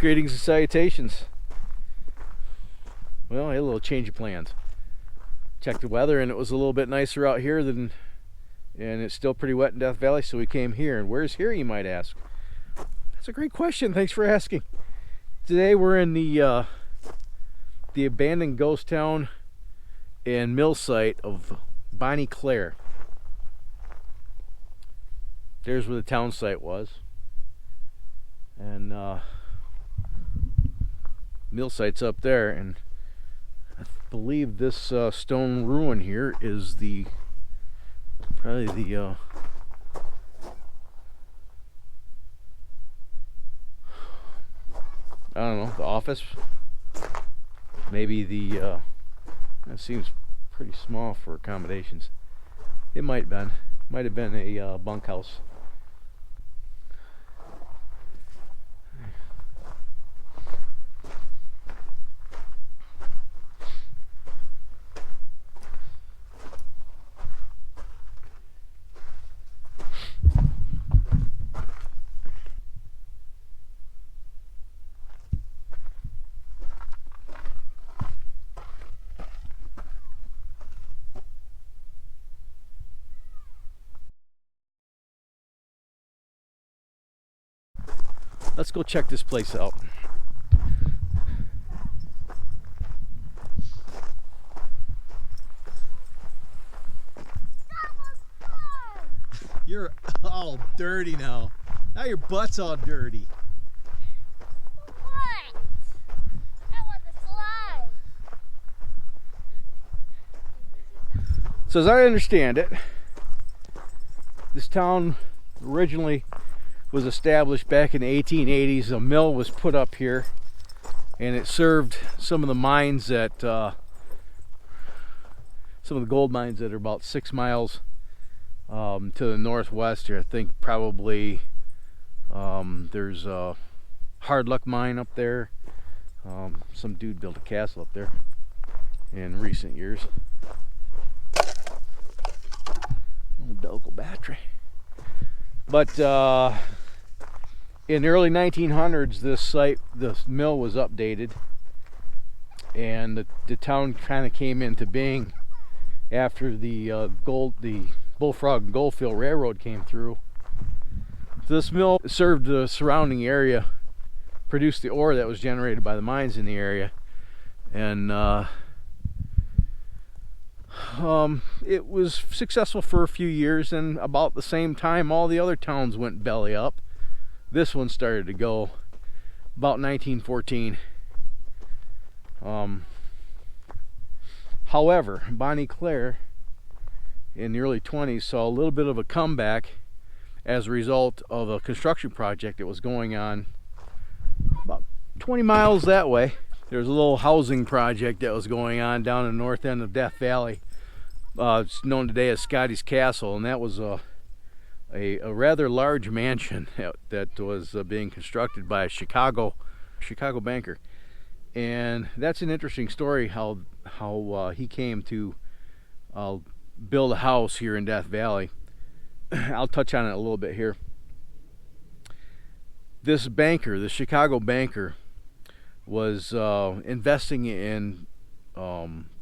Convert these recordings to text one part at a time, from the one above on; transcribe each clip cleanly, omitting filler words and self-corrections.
Greetings and salutations. Well, I had a little change of plans. Checked the weather and it was a little bit nicer out here and it's still pretty wet in Death Valley, so we came here. And where's here, you might ask? That's a great question. Thanks for asking. Today we're in the abandoned ghost town and mill site of Bonnie Claire. There's where the town site was. And mill site's up there, and I believe this stone ruin here is probably the I don't know, the office, maybe that seems pretty small for accommodations. It might have been a bunkhouse. Let's go check this place out. You're all dirty now. Now your butt's all dirty. What? I want the slide. So as I understand it, this town originally was established back in the 1880s. A mill was put up here, and it served some of the mines that some of the gold mines that are about 6 miles to the northwest here. I think probably there's a Hard Luck mine up there. Some dude built a castle up there in recent years. Old Delco battery. But in the early 1900s, this mill was updated, and the town kind of came into being after the Bullfrog and Goldfield Railroad came through. This mill served the surrounding area, produced the ore that was generated by the mines in the area, and it was successful for a few years. And about the same time, all the other towns went belly up. This one started to go about 1914. However, Bonnie Claire in the early 20s saw a little bit of a comeback as a result of a construction project that was going on about 20 miles that way. There was a little housing project that was going on down in the north end of Death Valley. It's known today as Scotty's Castle, and that was a rather large mansion that was being constructed by a Chicago banker. And that's an interesting story, how he came to build a house here in Death Valley. I'll touch on it a little bit here. This banker, the Chicago banker, was investing in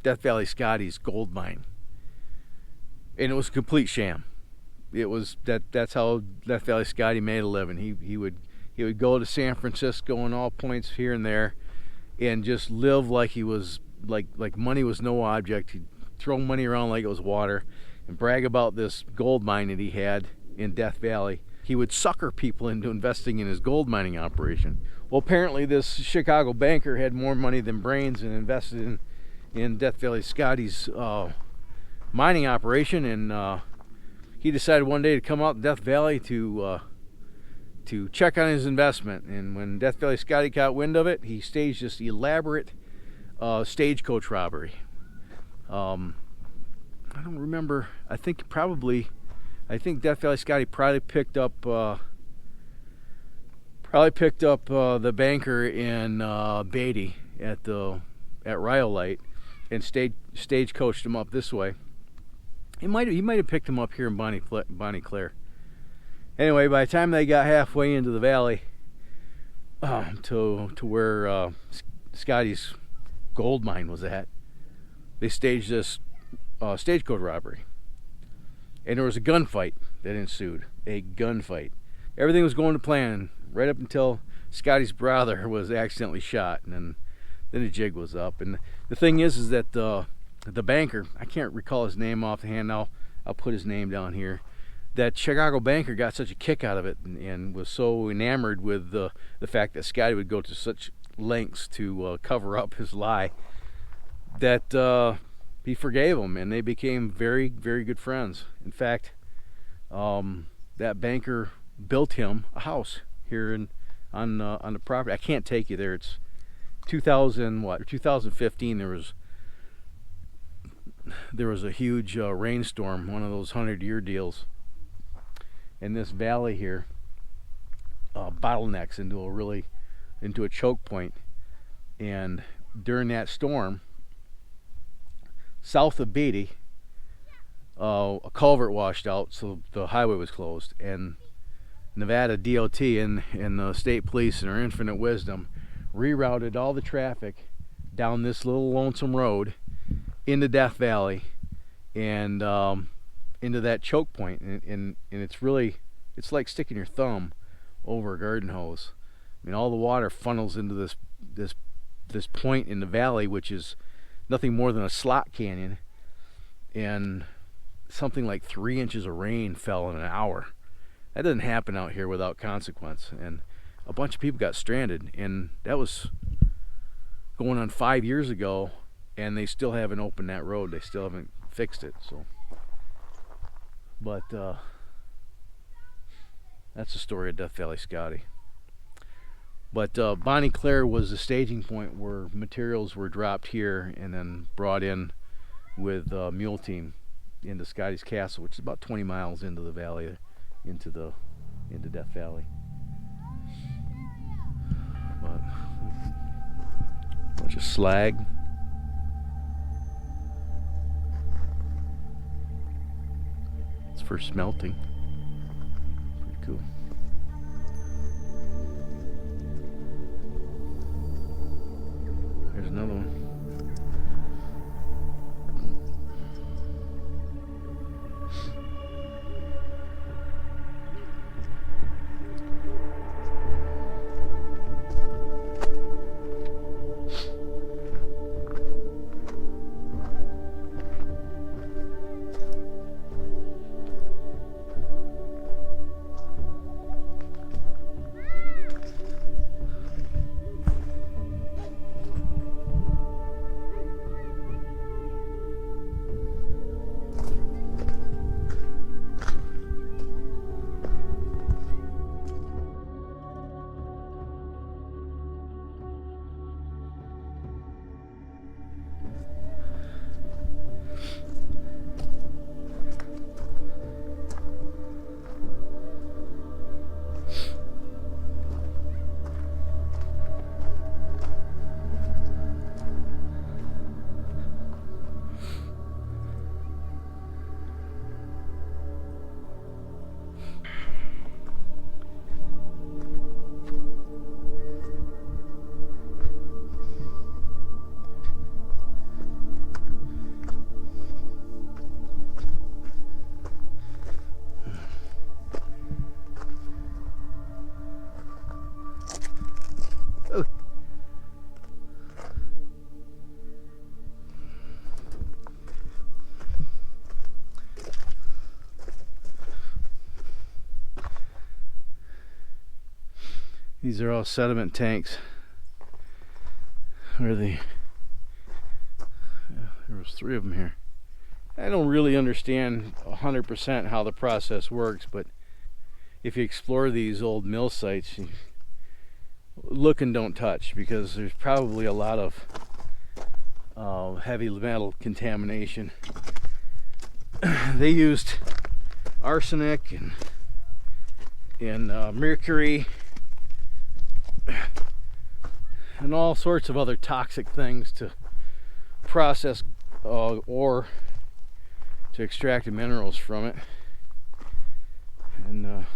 Death Valley Scotty's gold mine, and it was a complete sham. It was that's how Death Valley Scotty made a living. He would go to San Francisco and all points here and there, and just live like he was like money was no object. He'd throw money around like it was water, and brag about this gold mine that he had in Death Valley. He would sucker people into investing in his gold mining operation. Well, apparently this Chicago banker had more money than brains and invested in Death Valley Scotty's mining operation, and he decided one day to come out to Death Valley to check on his investment. And when Death Valley Scotty got wind of it, he staged this elaborate stagecoach robbery. I don't remember. I think Death Valley Scotty probably picked up the banker in Beatty at Rhyolite and stagecoached him up this way. He might have picked him up here in Bonnie Claire. Anyway, by the time they got halfway into the valley, to where Scotty's gold mine was at. They staged this stagecoach robbery, and there was a gunfight that ensued. A gunfight. Everything was going to plan right up until Scotty's brother was accidentally shot, and then the jig was up. And the thing is that the banker, I can't recall his name offhand now. I'll put his name down here. That Chicago banker got such a kick out of it, and was so enamored with the fact that Scotty would go to such lengths to cover up his lie, that he forgave him, and they became very, very good friends. In fact, that banker built him a house here on the property. I can't take you there. It's 2015. There was a huge rainstorm, one of those 100-year deals, and this valley here bottlenecks into a choke point. And during that storm, south of Beatty, a culvert washed out, so the highway was closed, and Nevada DOT and the state police, in their infinite wisdom, rerouted all the traffic down this little lonesome road into Death Valley and into that choke point. And it's like sticking your thumb over a garden hose. I mean, all the water funnels into this point in the valley, which is nothing more than a slot canyon, and something like 3 inches of rain fell in an hour. That doesn't happen out here without consequence, and a bunch of people got stranded, and that was going on 5 years ago, and they still haven't opened that road. They still haven't fixed it. So, but that's the story of Death Valley Scotty. But Bonnie Claire was the staging point where materials were dropped here and then brought in with mule team into Scotty's Castle, which is about 20 miles into the valley, into Death Valley. But bunch of slag. It's for smelting. Pretty cool. Here's another one. These are all sediment tanks. There was 3 of them here. I don't really understand 100% how the process works, but if you explore these old mill sites, you look and don't touch, because there's probably a lot of heavy metal contamination. They used arsenic and mercury and all sorts of other toxic things to process ore, to extract the minerals from it. And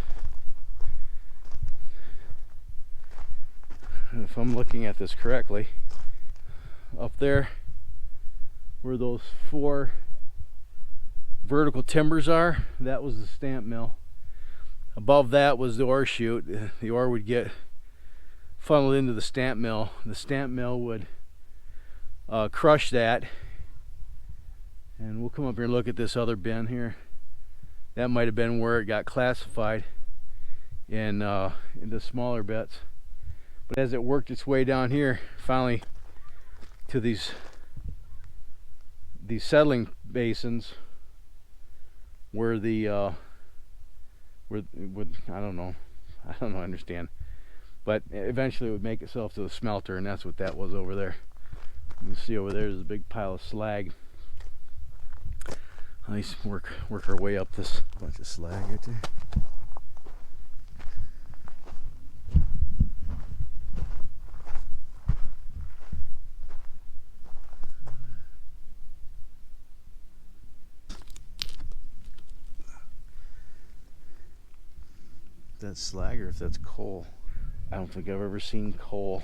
if I'm looking at this correctly, up there where those 4 vertical timbers are, that was the stamp mill. Above that was the ore chute. The ore would get funneled into the stamp mill. The stamp mill would crush that, and we'll come up here and look at this other bin here. That might have been where it got classified into smaller bits. But as it worked its way down here, finally to these settling basins, where the I don't understand, but eventually it would make itself to the smelter, and that's what that was over there. You can see over there's a big pile of slag. Let's work our way up this bunch of slag right there. That's slag or if that's coal. I don't think I've ever seen coal.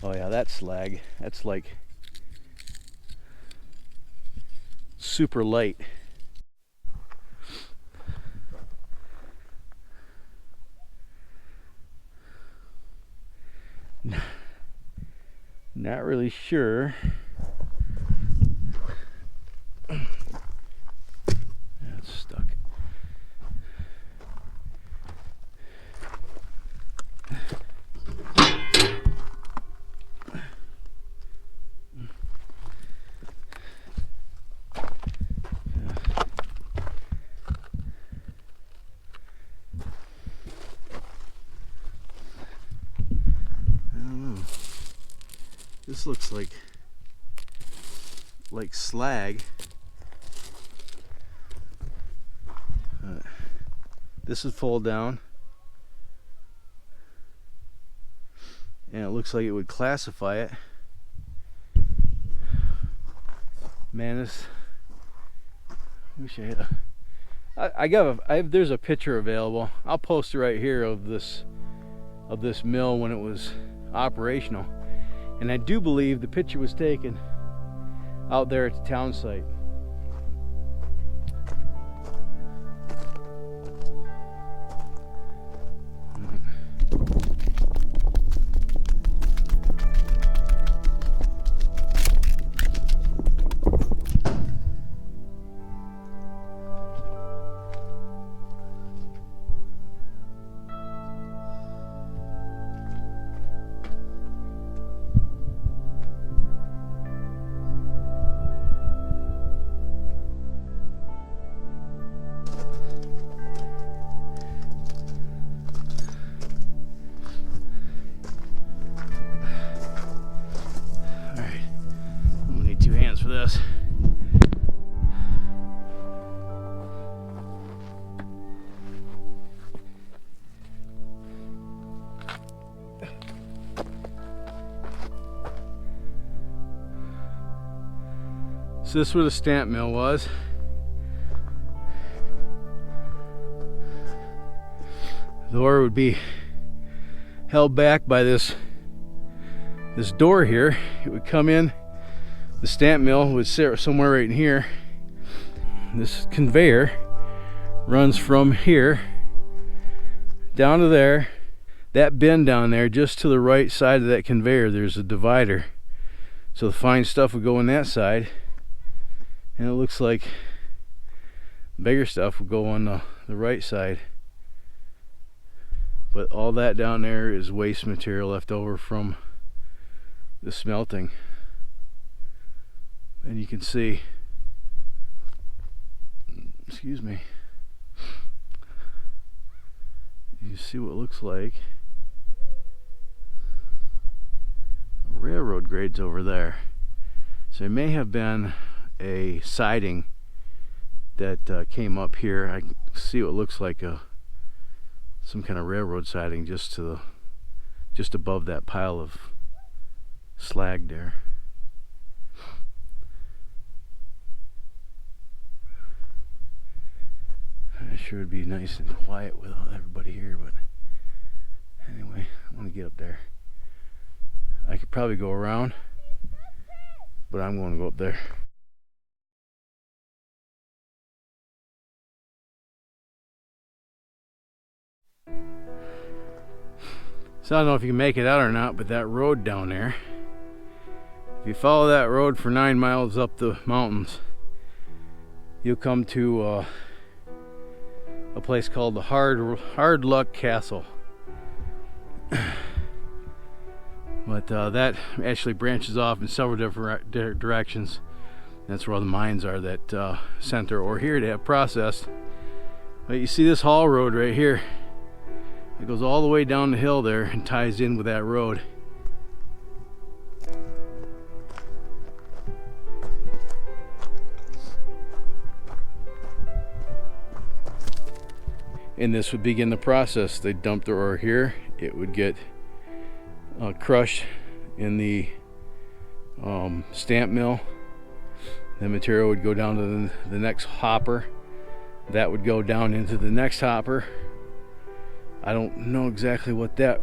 Oh yeah, that's slag. That's like super light. Not really sure. It's stuck. This looks like slag. This would fold down, and it looks like it would classify it. Man, this. Wish I had there's a picture available. I'll post it right here of this mill when it was operational. And I do believe the picture was taken out there at the town site. This. So this is where the stamp mill was. The ore would be held back by this door here. It would come in. The stamp mill would sit somewhere right in here. This conveyor runs from here down to there. That bin down there, just to the right side of that conveyor, there's a divider. So the fine stuff would go on that side, and it looks like bigger stuff would go on the right side. But all that down there is waste material left over from the smelting. And you can see, excuse me, you see what it looks like railroad grades over there. So it may have been a siding that came up here. I see what looks like some kind of railroad siding just above that pile of slag there. sure it'd be nice and quiet without everybody here, but anyway, I'm gonna get up there. I could probably go around, but I'm going to go up there. So I don't know if you can make it out or not, but that road down there, if you follow that road for 9 miles up the mountains, you'll come to a place called the Hard Luck Castle. But that actually branches off in several different directions. That's where all the mines are that center or here to have processed. But you see this haul road right here. It goes all the way down the hill there and ties in with that road. And this would begin the process. They dump the ore here. It would get crushed in the stamp mill. The material would go down to the next hopper. That would go down into the next hopper. I don't know exactly what that.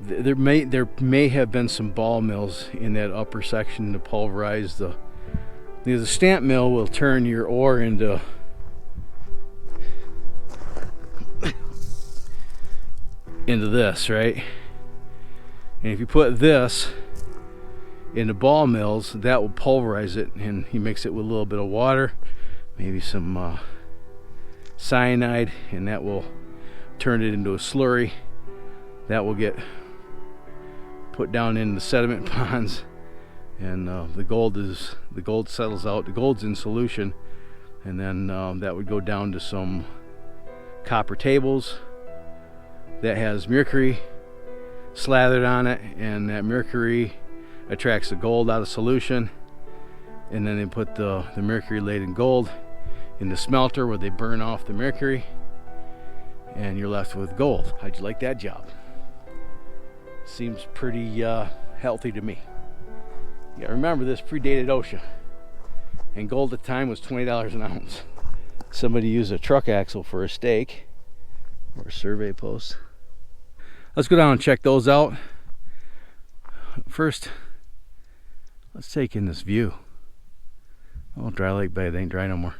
There may have been some ball mills in that upper section to pulverize the. The stamp mill will turn your ore into this, right? And if you put this into ball mills, that will pulverize it, and you mix it with a little bit of water, maybe some cyanide, and that will turn it into a slurry that will get put down in the sediment ponds, and the gold settles out. The gold's in solution, and then that would go down to some copper tables that has mercury slathered on it, and that mercury attracts the gold out of solution, and then they put the mercury laden gold in the smelter where they burn off the mercury, and you're left with gold. How'd you like that job? Seems pretty healthy to me. Yeah, remember this predated OSHA, and gold at the time was $20 an ounce. Somebody used a truck axle for a stake or a survey post. Let's go down and check those out. First, let's take in this view. Oh, Dry Lake Bay, they ain't dry no more.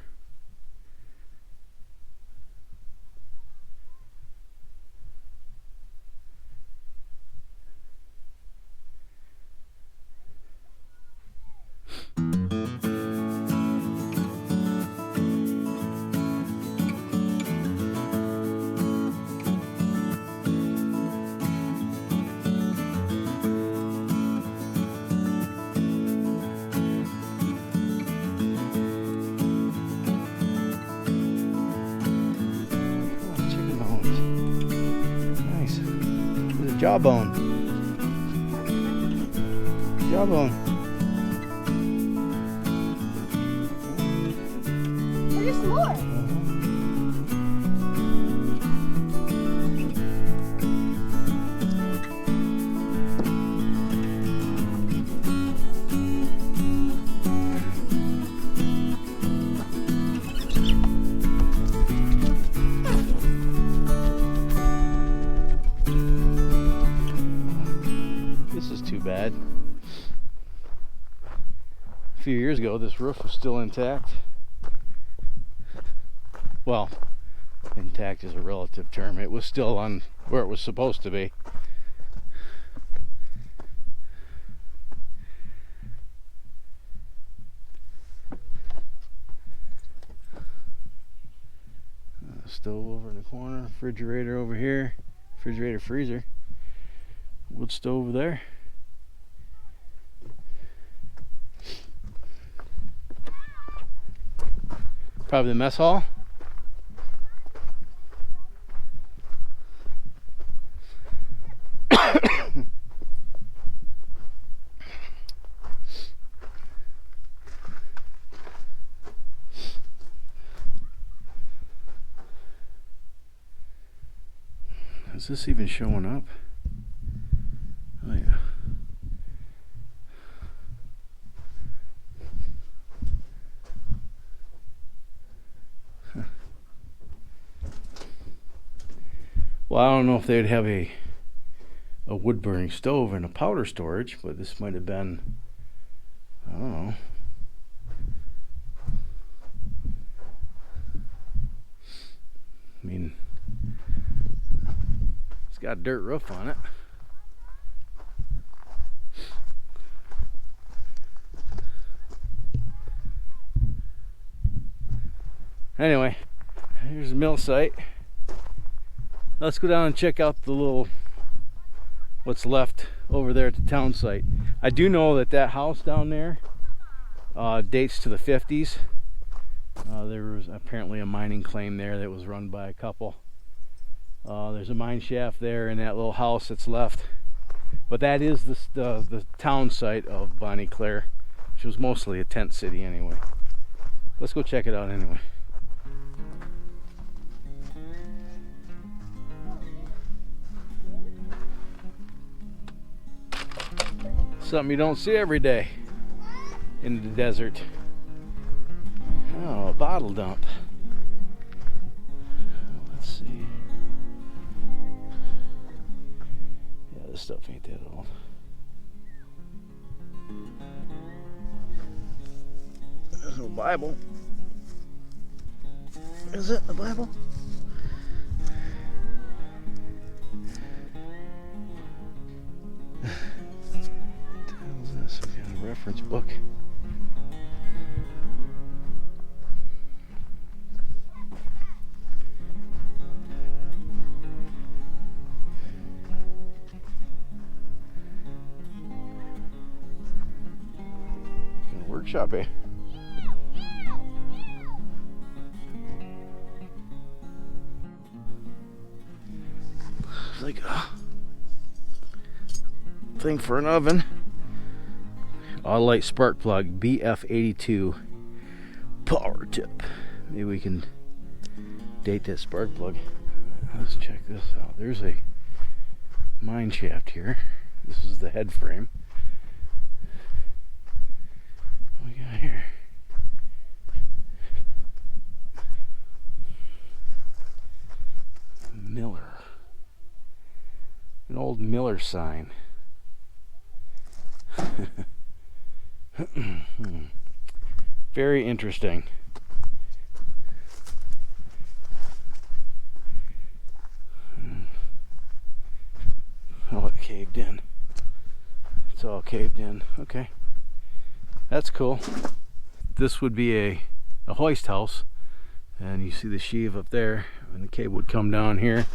Jawbone. Jawbone. There's more. Bad. A few years ago, this roof was still intact. Well, intact is a relative term. It was still on where it was supposed to be. Stove over in the corner, refrigerator over here, refrigerator, freezer, wood stove there. Probably the mess hall. Is this even showing up? Oh yeah. Well, I don't know if they'd have a wood burning stove and a powder storage, but this might have been, I don't know. I mean, it's got a dirt roof on it. Anyway, here's the mill site. Let's go down and check out the little, what's left over there at the town site. I do know that that house down there dates to the 50s. There was apparently a mining claim there that was run by a couple. There's a mine shaft there in that little house that's left. But that is the town site of Bonnie Claire, which was mostly a tent city anyway. Let's go check it out anyway. Something you don't see every day in the desert. Oh, a bottle dump. Let's see. Yeah, this stuff ain't that old. There's no Bible. Is it a Bible? Some kind of reference book. Kind of workshop, eh? It's like a thing for an oven. All-light spark plug, BF82 power tip. Maybe we can date that spark plug. Let's check this out. There's a mine shaft here. This is the head frame. What we got here? Miller. An old Miller sign. Very interesting. Oh, it caved in. It's all caved in. Okay. That's cool. This would be a hoist house. And you see the sheave up there. And the cable would come down here.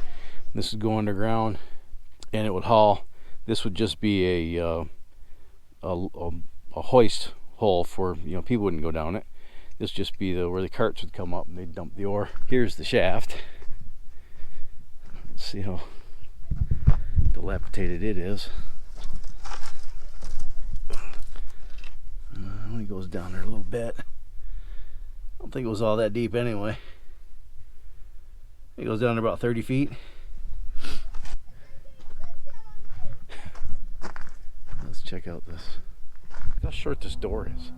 This would go underground. And it would haul. This would just be a hoist hole for, you know, people wouldn't go down it. This would just be where the carts would come up and they'd dump the ore. Here's the shaft. Let's see how dilapidated it is. It only goes down there a little bit. I don't think it was all that deep anyway. It goes down to about 30 feet. Let's check out this. Look how short this door is.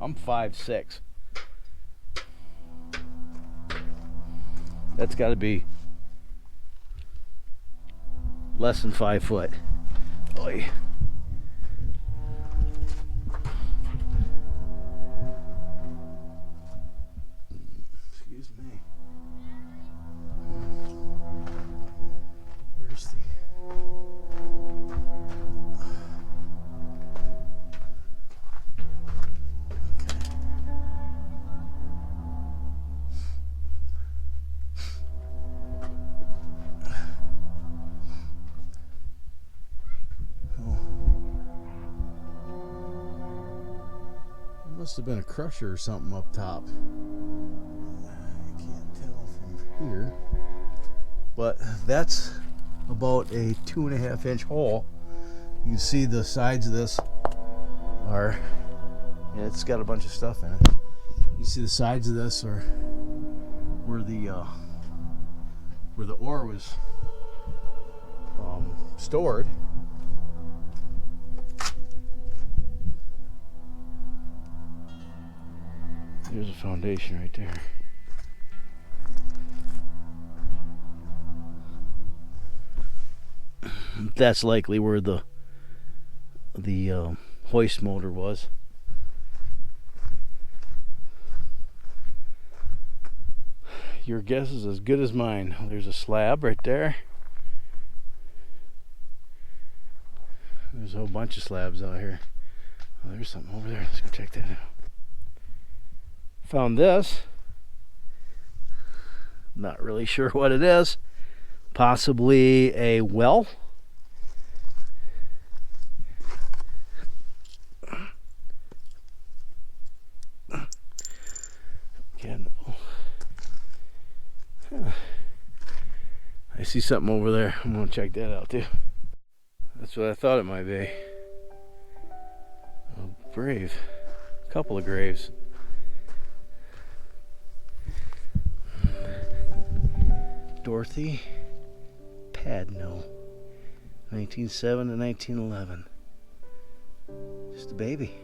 I'm 5'6". That's got to be less than 5 foot. Oy. Excuse me. Where's the... Must have been a crusher or something up top. I can't tell from here, but that's about a 2.5 inch hole. You can see the sides of this are, yeah, it's got a bunch of stuff in it. You see the sides of this are where the ore was stored. There's a foundation right there. That's likely where the hoist motor was. Your guess is as good as mine. There's a slab right there. There's a whole bunch of slabs out here. Oh, there's something over there. Let's go check that out. Found this. Not really sure what it is. Possibly a well. Candle. Huh. I see something over there. I'm gonna check that out too. That's what I thought it might be. A grave. A couple of graves. Dorothy Padno, 1907 to 1911. Just a baby.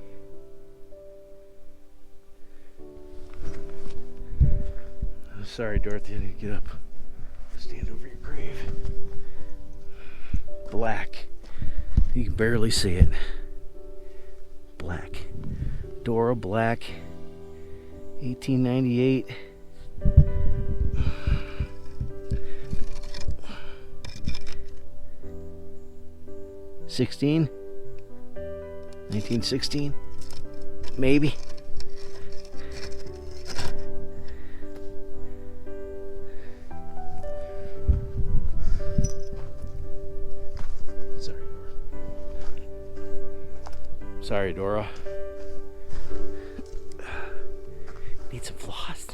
I'm sorry, Dorothy, I need to get up. Stand over your grave. Black. You can barely see it. Black. Dora Black, 1898. '16? 1916? Maybe. Sorry, Dora. Need some floss.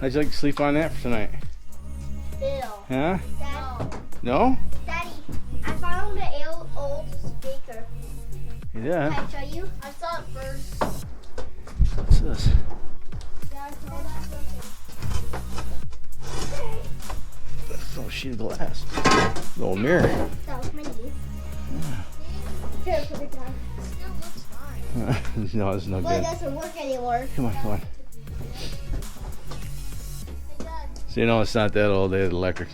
How'd you like to sleep on that for tonight? Ew. Huh? Dad, No? Daddy, I found the old speaker. Yeah. Can I show you? I saw it first. What's this? Dad, I saw that. That's a little sheet of glass. Little mirror. That was my niece. Here, put it down. It still looks fine. No, it's no But it good. doesn't work anymore. Come on, come on. Hey, Dad. So you know it's not that old, it's electric.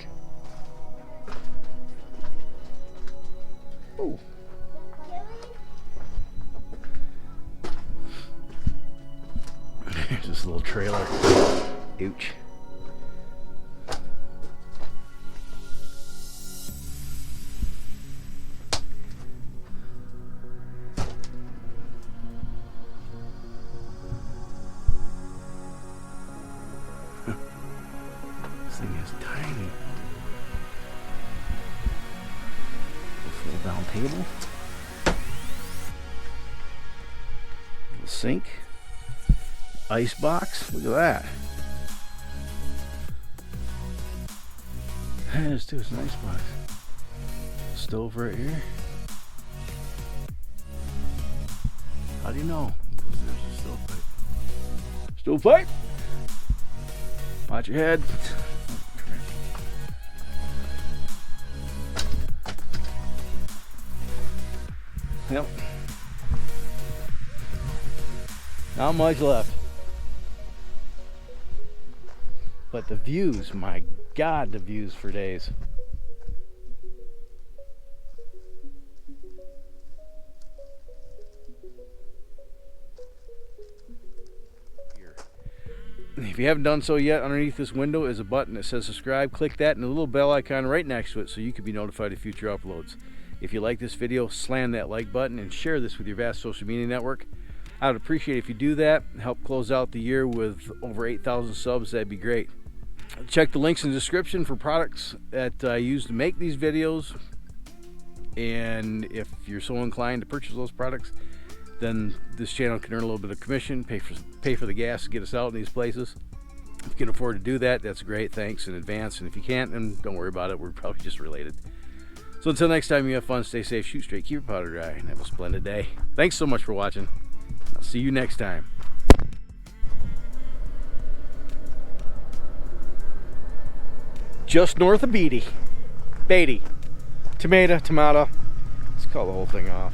Ooh. Here's this little trailer. Ouch. This thing is tiny. A full down table. Little sink. Ice box. Look at that. Yeah, this too is an ice box. Stove right here. How do you know? There's a stovepipe. Stovepipe! Watch your head. Yep. Not much left. But the views, my God, the views for days. If you haven't done so yet, underneath this window is a button that says subscribe. Click that and a little bell icon right next to it so you can be notified of future uploads. If you like this video, slam that like button and share this with your vast social media network. I would appreciate it if you do that. Help close out the year with over 8,000 subs. That'd be great. Check the links in the description for products that I use to make these videos. And if you're so inclined to purchase those products, then this channel can earn a little bit of commission, pay for the gas to get us out in these places. If you can afford to do that, that's great. Thanks in advance. And if you can't, then don't worry about it. We're probably just related. So until next time, you have fun, stay safe, shoot straight, keep your powder dry, and have a splendid day. Thanks so much for watching. I'll see you next time. Just north of Beatty. Tomato. Let's call the whole thing off.